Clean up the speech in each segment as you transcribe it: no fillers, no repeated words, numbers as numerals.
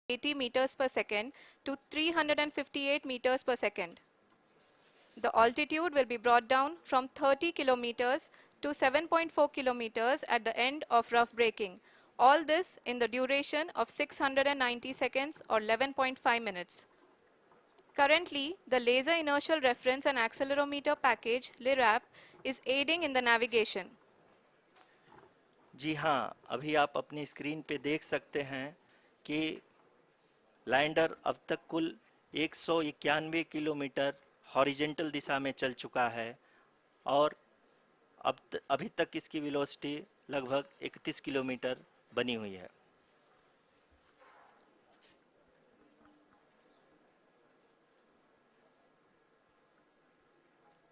80 meters per second to 358 meters per second. The altitude will be brought down from 30 kilometers to 7.4 kilometers at the end of rough braking. All this in the duration of 690 seconds or 11.5 minutes. Currently, the Laser Inertial Reference and Accelerometer package (LIRAP) is aiding in the navigation. जी हाँ, अभी आप अपनी screen पे देख सकते हैं कि lander अब तक कुल 191 किलोमीटर हॉरिजेंटल दिशा में चल चुका है और अभी तक इसकी वेलोसिटी लगभग 31 किलोमीटर बनी हुई है।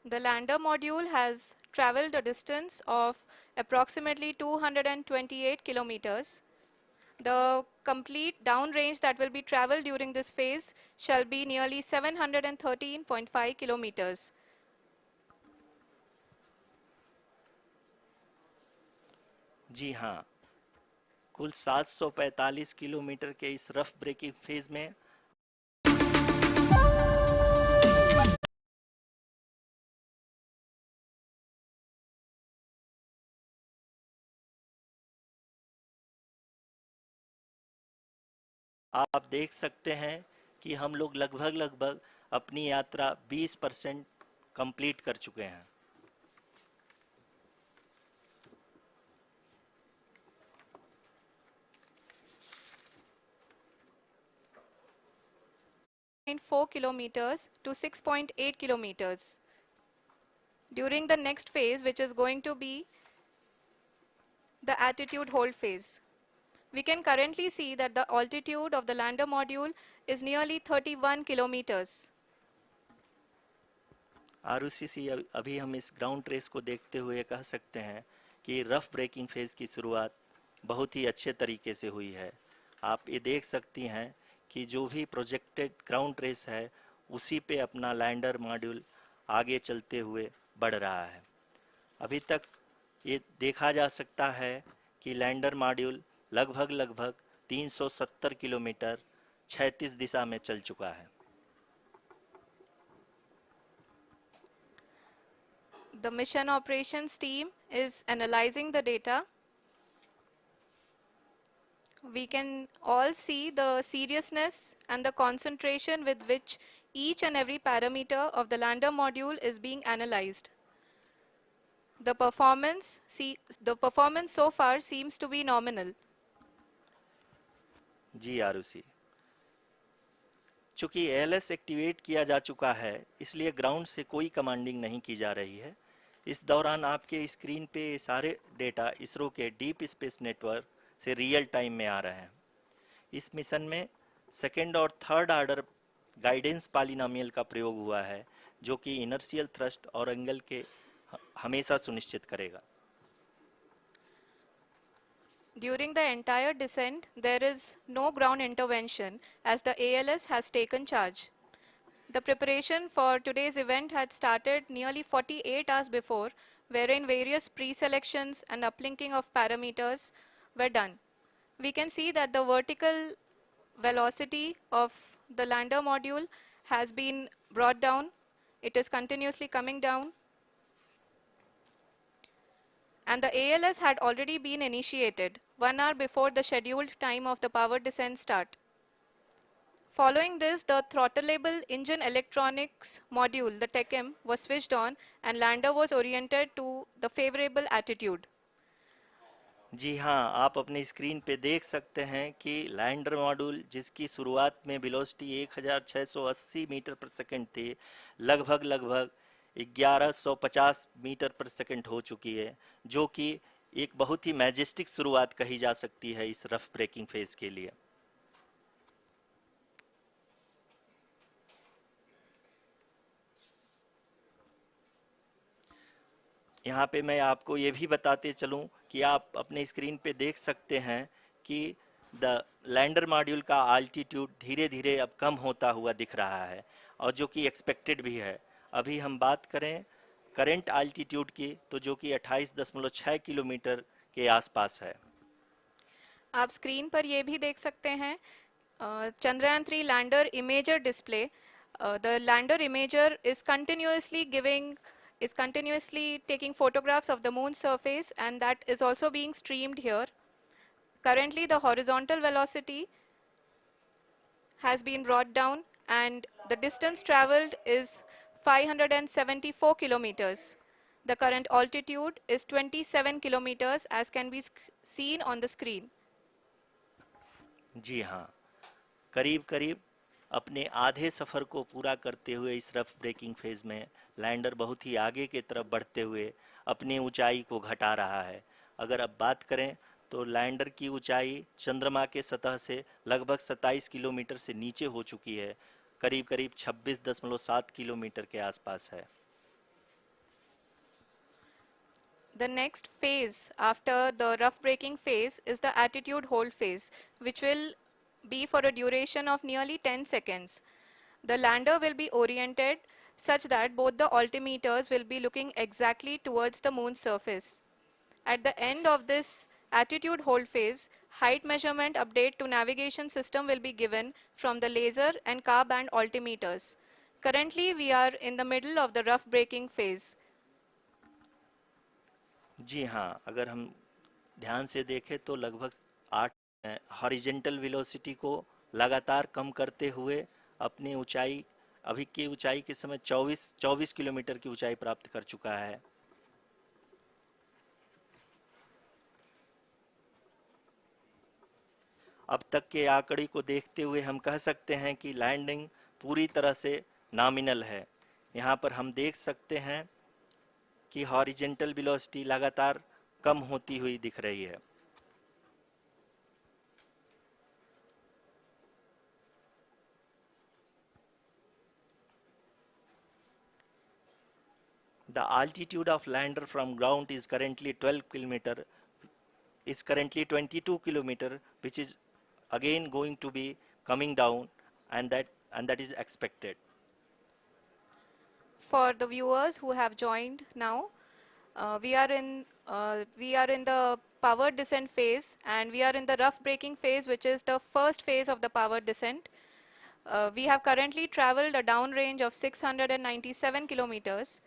The lander module has traveled a distance of approximately 228 kilometers. The complete downrange that will be traveled during this phase shall be nearly 713.5 kilometers. जी हाँ, कुल 745 किलोमीटर के इस रफ ब्रेकिंग फेज में आप देख सकते हैं कि हम लोग लगभग अपनी यात्रा 20% कंप्लीट कर चुके हैं। .4 kilometers to 6.8 kilometers. During the next phase, which is going to be the attitude hold phase. We can currently see that the altitude of the lander module is nearly 31 kilometers. Arushi, अभी हम इस ground race को देखते हुए कह सकते हैं कि रफ ब्रेकिंग फेज की शुरुआत बहुत ही अच्छे तरीके से हुई है। आप ये देख सकती हैं कि जो भी प्रोजेक्टेड ग्राउंड रेस है उसी पे अपना लैंडर मॉड्यूल आगे चलते हुए बढ़ रहा है। अभी तक ये देखा जा सकता है कि लैंडर मॉड्यूल लगभग 370 किलोमीटर 36 दिशा में चल चुका है। The mission operations team is analyzing the data. We can all see the seriousness and the concentration with which each and every parameter of the lander module is being analyzed. The performance so far seems to be nominal. जी आरुषि, चूंकि ALS activate किया जा चुका है इसलिए ground से कोई commanding नहीं की जा रही है। इस दौरान आपके स्क्रीन पे सारे डेटा इसरो के डीप स्पेस नेटवर्क से रियल टाइम में आ रहे हैं। इस मिशन में सेकेंड और थर्ड ऑर्डर गाइडेंस पॉलिनोमियल का प्रयोग हुआ है जो कि इनर्शियल थ्रस्ट और एंगल के हमेशा सुनिश्चित करेगा। During the entire descent, there is no ground intervention as the ALS has taken charge. The preparation for today's event had started nearly 48 hours before, wherein various pre-selections and uplinking of parameters were done. We can see that the vertical velocity of the lander module has been brought down. It is continuously coming down. And the ALS had already been initiated 1 hour before the scheduled time of the power descent start. Following this, the throttleable engine electronics module, the TECM, was switched on and lander was oriented to the favorable attitude. जी हाँ, आप अपनी screen पे देख सकते हैं कि lander module जिसकी शुरुआत में वेलोसिटी 1680 मीटर पर सेकंड थी, लगभग 1150 मीटर पर सेकंड हो चुकी है, जो कि एक बहुत ही मैजेस्टिक शुरुआत कही जा सकती है इस रफ ब्रेकिंग फेज के लिए। यहाँ पे मैं आपको ये भी बताते चलूँ कि आप अपने स्क्रीन पे देख सकते हैं कि द लैंडर मॉड्यूल का अल्टीट्यूड धीरे धीरे अब कम होता हुआ दिख रहा है और जो कि एक्सपेक्टेड भी है। अभी हम बात करें करंट अल्टीट्यूड की तो जो कि 28.6 किलोमीटर के आसपास है। आप स्क्रीन पर ये भी देख सकते हैं Chandrayaan 3 lander imager display. The lander imager is continuously taking photographs of the moon's surface, and that is also being streamed here. Currently, the horizontal velocity has been brought down and the distance traveled is 574 kilometers. The current altitude is 27 kilometers as can be seen on the screen. जी हाँ, करीब करीब अपने आधे सफ़र को पूरा करते हुए इस रफ ब्रेकिंग फेज में लैंडर बहुत ही आगे की तरफ बढ़ते हुए अपनी ऊंचाई को घटा रहा है। अगर अब बात करें तो लैंडर की ऊंचाई चंद्रमा के सतह से लगभग 27 किलोमीटर से नीचे हो चुकी है, करीब करीब 26.7 किलोमीटर के आसपास है। The next phase after the rough braking phase is the attitude hold phase, which will be for a duration of nearly 10 seconds. The lander will be oriented such that both the altimeters will be looking exactly towards the moon's surface. At the end of this attitude hold phase, height measurement update to navigation system will be given from the laser and car band altimeters. Currently, we are in the middle of the rough braking phase. जी हाँ, अगर हम ध्यान से देखें तो लगभग 8 horizontal velocity को लगातार कम करते हुए अपनी ऊंचाई अभी की ऊंचाई के समय 24 किलोमीटर की ऊंचाई प्राप्त कर चुका है। अब तक के आंकड़े को देखते हुए हम कह सकते हैं कि लैंडिंग पूरी तरह से नॉमिनल है। यहाँ पर हम देख सकते हैं कि हॉरिजेंटल वेलोसिटी लगातार कम होती हुई दिख रही है। The altitude of lander from ground is currently 22 kilometer, which is again going to be coming down, and that is expected. For the viewers who have joined now, we are in the powered descent phase, and we are in the rough braking phase, which is the first phase of the powered descent. We have currently traveled a downrange of 697 kilometers,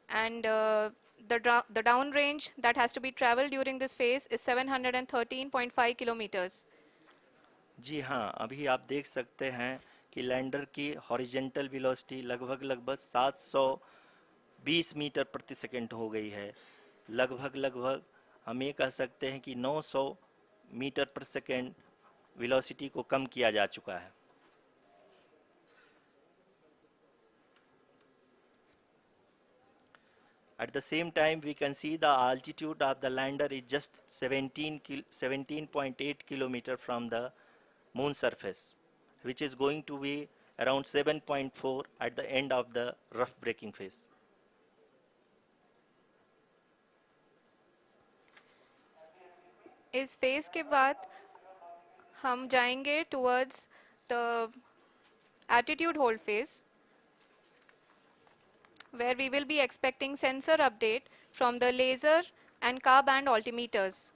and the downrange that has to be traveled during this phase is 713.5 kilometers. जी हाँ, अभी आप देख सकते हैं कि lander की horizontal velocity लगभग 720 metre प्रति सेकंड हो गई है। लगभग हम ये कह सकते हैं कि 900 मीटर प्रति सेकंड वेलोसिटी को कम किया जा चुका है। At the same time, we can see the altitude of the lander is just 17.8 kilometer from the moon surface, which is going to be around 7.4 at the end of the rough braking phase. इस phase के बाद हम जाएंगे towards the attitude hold phase, where we will be expecting sensor update from the laser and car band altimeters.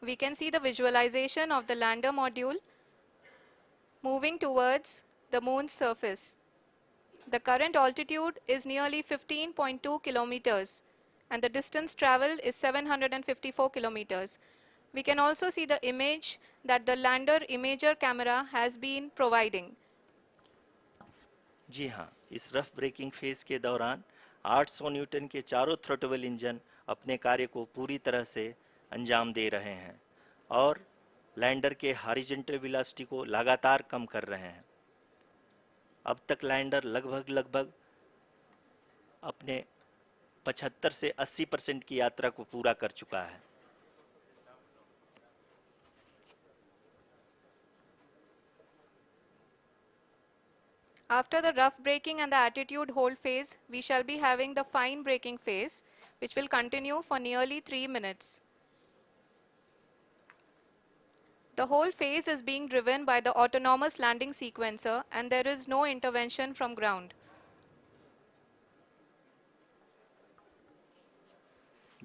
We can see the visualization of the lander module moving towards the moon's surface. The current altitude is nearly 15.2 kilometers, and the distance traveled is 754 kilometers. We can also see the image that the lander imager camera has been providing. जी हाँ, इस rough breaking phase के दौरान 800 Newton के चारों throttle engine अपने कार्य को पूरी तरह से अंजाम दे रहे हैं और लैंडर के हॉरिजॉन्टल वेलोसिटी को लगातार कम कर रहे हैं। अब तक लैंडर लगभग अपने 75 से 80% की यात्रा को पूरा कर चुका है। After the rough braking and the attitude hold phase, we shall be having the fine braking phase, which will continue for nearly 3 minutes. The whole phase is being driven by the autonomous landing sequencer, and there is no intervention from ground.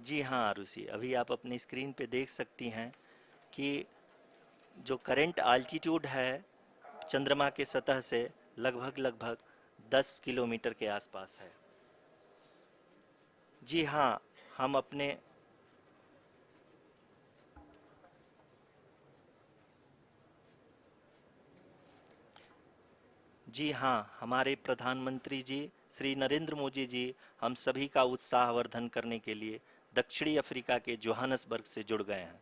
जी हाँ आरुषि, अभी आप अपनी screen पे देख सकती हैं कि जो करंट आल्टीट्यूड है चंद्रमा के सतह से लगभग लगभग 10 किलोमीटर के आसपास है। जी हाँ, हम अपने जी हाँ, हमारे प्रधानमंत्री जी श्री नरेंद्र मोदी जी हम सभी का उत्साहवर्धन करने के लिए दक्षिणी अफ्रीका के जोहानसबर्ग से जुड़ गए हैं।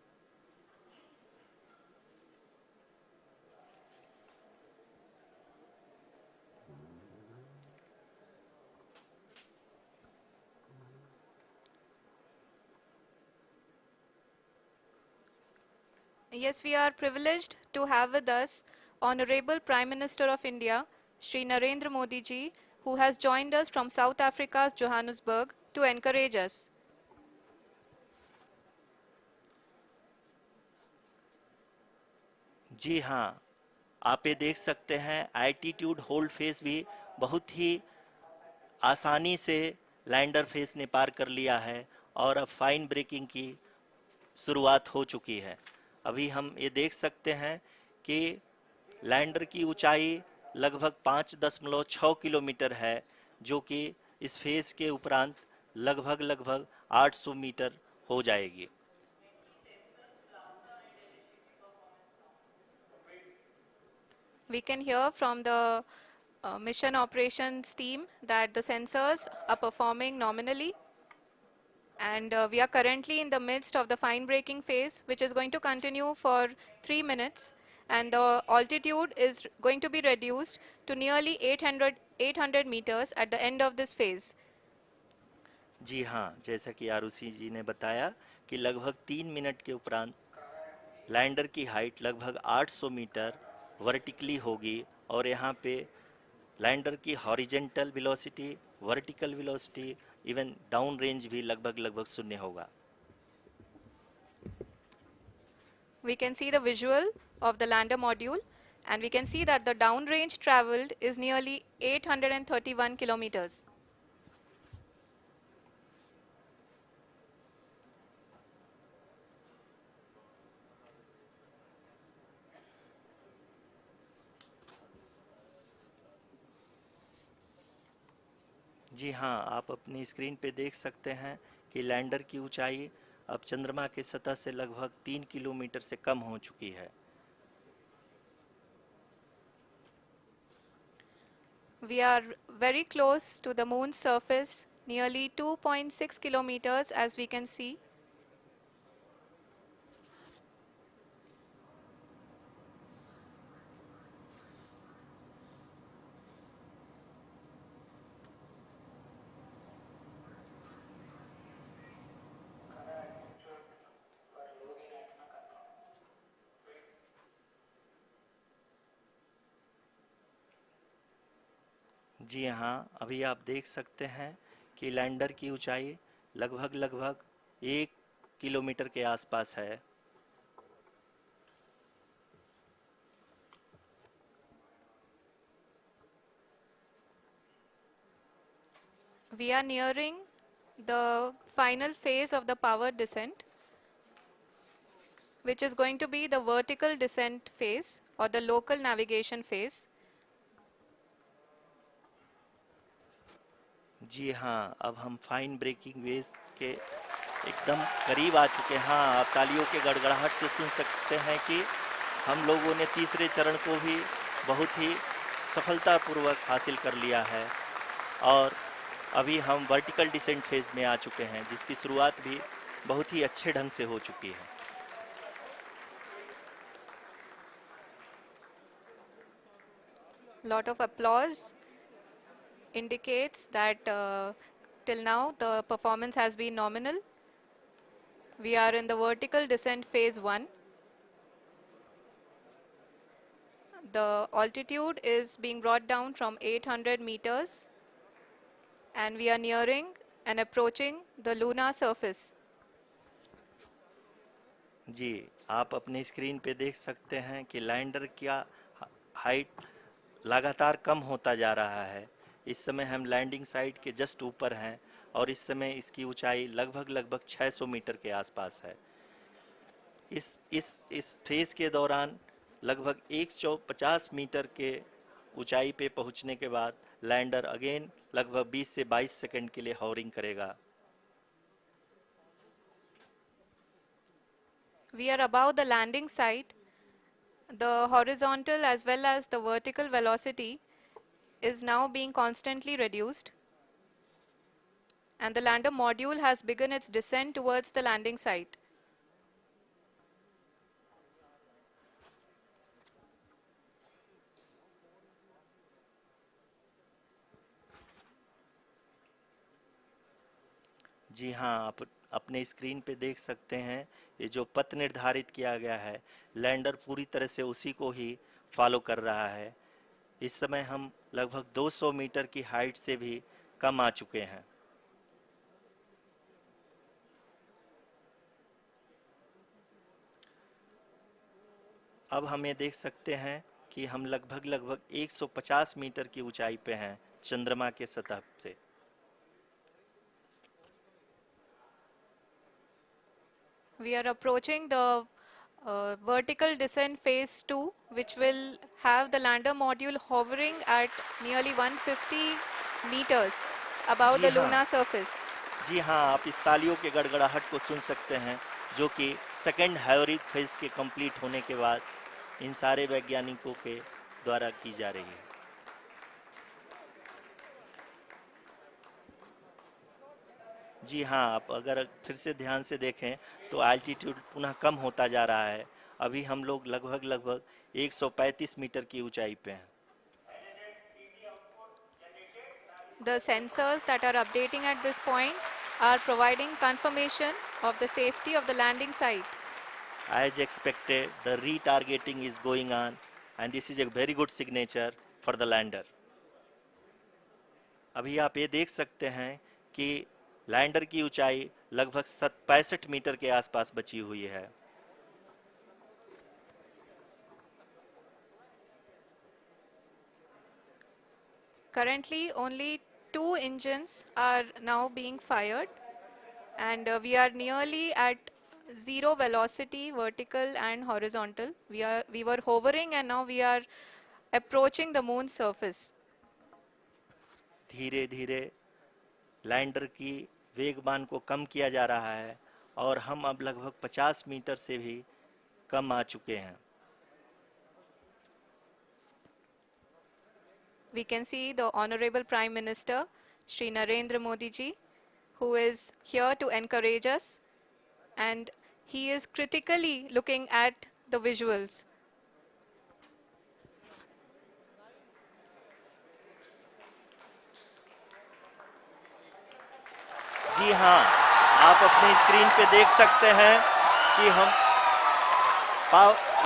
Yes, we are privileged to have with us Honorable Prime Minister of India, Shri Narendra Modi ji, who has joined us from South Africa's Johannesburg to encourage us. जी हाँ, आप ये देख सकते हैं एल्टीट्यूड होल्ड फेस भी बहुत ही आसानी से लैंडर फेस ने पार कर लिया है और अब फाइन ब्रेकिंग की शुरुआत हो चुकी है। अभी हम ये देख सकते हैं कि लैंडर की ऊंचाई लगभग 5.6 किलोमीटर है, जो कि इस फेज के उपरांत लगभग लगभग 800 मीटर हो जाएगी। We can hear from the mission operations team that the sensors are performing nominally, and we are currently in the midst of the fine braking phase, which is going to continue for 3 minutes, and the altitude is going to be reduced to nearly 800 meters at the end of this phase. जी हाँ, जैसा कि आरुषि जी ने बताया कि लगभग 3 minute के उपरांत lander की हाइट लगभग 800 मीटर वर्टिकली होगी और यहाँ पे लैंडर की horizontal velocity, vertical velocity, even down range भी लगभग लगभग शून्य होगा। We can see the visual of the lander module, and we can see that the downrange traveled is nearly 831 kilometers. जी हाँ, आप अपनी स्क्रीन पे देख सकते हैं कि लैंडर की ऊंचाई अब चंद्रमा के सतह से लगभग 3 किलोमीटर से कम हो चुकी है। We are very close to the moon's surface, nearly 2.6 kilometers as we can see. जी हाँ, अभी आप देख सकते हैं कि लैंडर की ऊंचाई लगभग लगभग 1 किलोमीटर के आसपास है। We are nearing the final phase of the power descent, which is going to be the vertical descent phase or the local navigation phase. जी हाँ, अब हम फाइन ब्रेकिंग वेव के एकदम करीब आ चुके हैं। हाँ, आप तालियों के गड़गड़ाहट से सुन सकते हैं कि हम लोगों ने तीसरे चरण को भी बहुत ही सफलतापूर्वक हासिल कर लिया है और अभी हम वर्टिकल डिसेंट फेज में आ चुके हैं, जिसकी शुरुआत भी बहुत ही अच्छे ढंग से हो चुकी है। Lot of applause indicates that till now the performance has been nominal. We are in the vertical descent phase 1. The altitude is being brought down from 800 meters, and we are nearing and approaching the lunar surface. जी, आप अपनी screen पे देख सकते हैं कि lander का height लगातार कम होता जा रहा है। इस समय हम लैंडिंग साइट के जस्ट ऊपर हैं और इस समय इसकी ऊंचाई लगभग 600 मीटर के आसपास है। इस फेज के दौरान लगभग 150 मीटर के ऊंचाई पे पहुंचने के बाद लैंडर अगेन लगभग 20 से 22 सेकंड के लिए हॉवरिंग करेगा। We are above the landing site. The horizontal as well as the vertical velocity is now being constantly reduced. And the lander module has begun its descent towards the landing site. जी हाँ, आप अपने screen पे देख सकते हैं ये जो पथ निर्धारित किया गया है, लैंडर पूरी तरह से उसी को ही फॉलो कर रहा है। इस समय हम लगभग 200 मीटर की हाइट से भी कम आ चुके हैं। अब हम ये देख सकते हैं कि हम लगभग 150 मीटर की ऊंचाई पे हैं चंद्रमा के सतह से। We are approaching the vertical descent phase 2, which will have the lander module hovering at nearly 150 meters above ji the हाँ, lunar surface. जी हाँ, आप इस तालियों के गड़गड़ाहट को सुन सकते हैं जो कि सेकंड हाइवरिक फेज के कंप्लीट होने के बाद इन सारे वैज्ञानिकों के द्वारा की जा रही है। जी हाँ, आप अगर फिर से ध्यान से देखें तो एल्टीट्यूड पुनः कम होता जा रहा है। अभी हम लोग लगभग 135 मीटर की ऊंचाई पे हैं। The sensors that are updating at this point are providing confirmation of the safety of the landing site. As expected, the retargeting is going on and this is a very good signature for the lander. अभी आप ये देख सकते हैं कि lander की ऊंचाई लगभग 65 मीटर के आसपास बची हुई है। Currently, only 2 engines are now being fired, and we are nearly at zero velocity, vertical and horizontal. We were hovering, and now we are approaching the moon's surface. धीरे धीरे लैंडर की वेगमान को कम किया जा रहा है और हम अब लगभग 50 मीटर से भी कम आ चुके हैं। We can see the Honorable Prime Minister, Shri Narendra Modi ji, who is here to encourage us, and he is critically looking at the visuals. जी हाँ, आप अपने स्क्रीन पे देख सकते हैं कि हम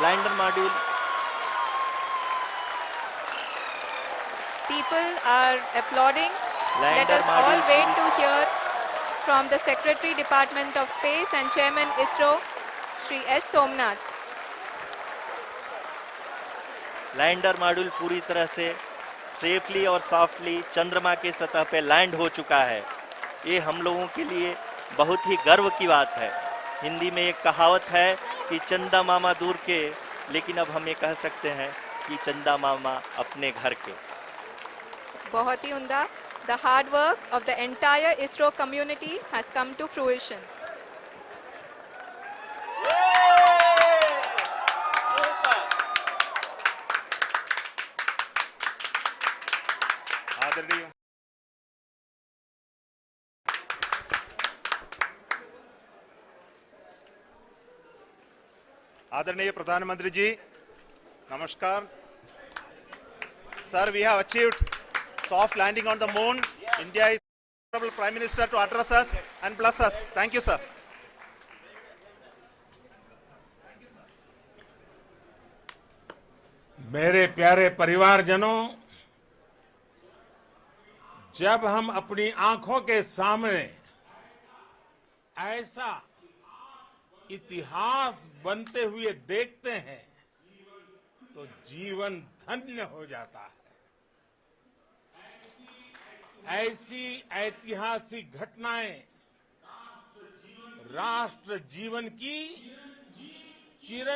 lander module People are applauding. Let us all wait to hear from the Secretary Department of Space and Chairman ISRO, Shri S. Somnath. Lander module पूरी तरह से सेफली और सॉफ्टली चंद्रमा के सतह पे लैंड हो चुका है। ये हम लोगों के लिए बहुत ही गर्व की बात है। हिंदी में एक कहावत है कि चंदा मामा दूर के, लेकिन अब हम ये कह सकते हैं कि चंदा मामा अपने घर के। बहुत ही उम्दा. The hard work of the entire ISRO community has come to fruition. आदरणीय प्रधानमंत्री जी, नमस्कार. Sir, we have achieved soft landing on the moon. India is honorable Prime Minister to address us and bless us. Thank you, sir. मेरे प्यारे परिवारजनों, जब हम अपनी आंखों के सामने ऐसा इतिहास बनते हुए देखते हैं तो जीवन धन्य हो जाता है। ऐसी ऐतिहासिक घटनाएं राष्ट्र जीवन की चिर